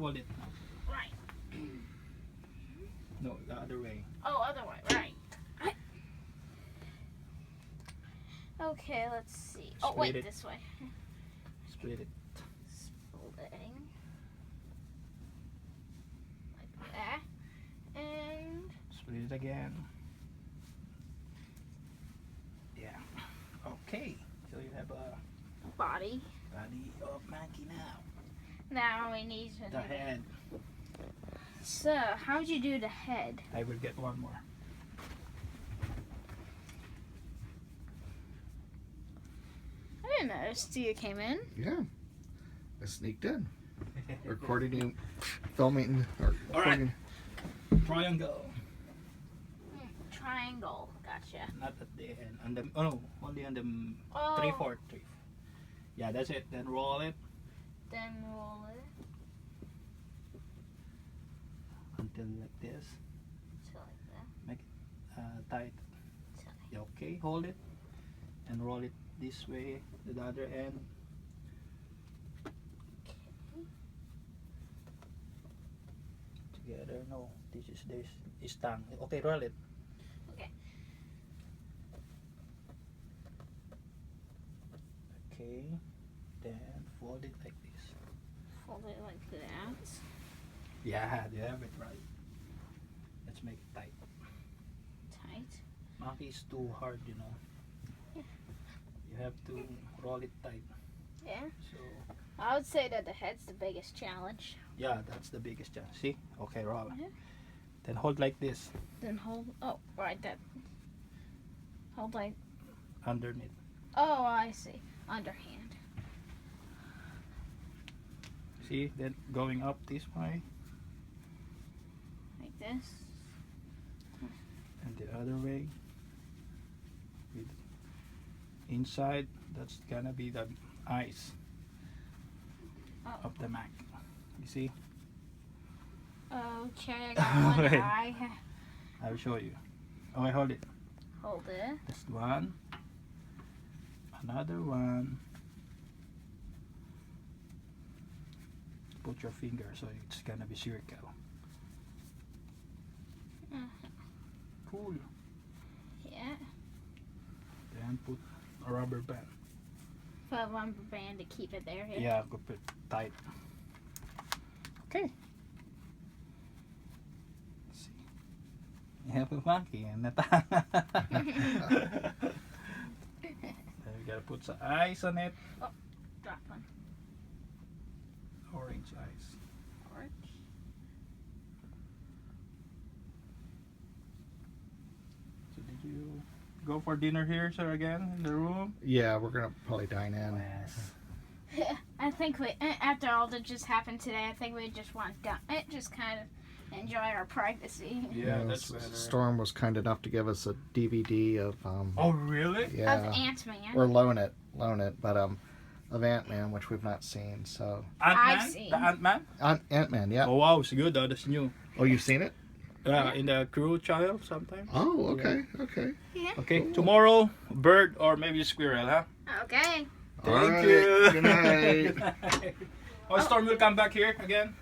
fold it. Right. No, the other way. Oh, other way. Right. Okay, let's see. Oh, Split wait, it. this way. Split it. Splitting. Like that. And Split it again. Yeah. Okay. So you have a body. body of Mackie now. Now we need to The do head. So, how'd you do the head? I will get one more. I didn't notice Tia came in. Yeah. I sneaked in. Recording you filming or All right. recording. Triangle. Triangle. Gotcha. Not at the end. On the no, only on the Oh. 3/4. Yeah, that's it. Then roll it Then roll it. until like this. So like that. Tight. So Yeah, okay, hold it and roll it this way to the other end. Together. No, this is tongue. Okay, roll it. Okay. Okay, then fold it like this. Fold it like that. Yeah, you have it right. Let's make it tight. Tight. Maki is too hard, you know. Yeah. You have to roll it tight. Yeah. So I would say that the head's the biggest challenge. yeah, that's the biggest challenge. See? Okay, roll. Yeah. Then hold like this Then hold. Oh, right. That. Hold like. underneath. Oh, I see. Underhand. See? Then going up this way Like this. and the other way. With inside, that's gonna be the eyes Oh. of the Mac. You see? Okay, I got one Wait. eye. I will show you. Okay, hold it. Hold it. That's one. Another one. Put your finger so it's gonna be circle. Cool. Yeah. Then put a rubber band. Put a rubber band to keep it there. Yeah, go put tight. Okay. Let's see. You have a monkey and a Then you gotta put some eyes on it. Drop one. Orange eyes. Orange. So did you go for dinner here, sir, again in the room? Yeah, we're gonna probably dine in. Yes. I think we, after all that just happened today, I think we just want to just kind of enjoy our privacy. Yeah, You know, that's better. Storm was kind enough to give us a DVD of Oh, really? Of yeah, Ant-Man. or loan it, but of Ant-Man, which we've not seen. So Ant-Man? seen. The Ant-Man? Ant-Man, yeah. Oh, wow, it's good. That's new. Oh, you've seen it? In the crew child sometimes. Oh, okay, okay. Okay, Cool. tomorrow, bird or maybe squirrel, huh? Okay. All Thank right, you. good night. Good night. Oh, Storm will come back here again.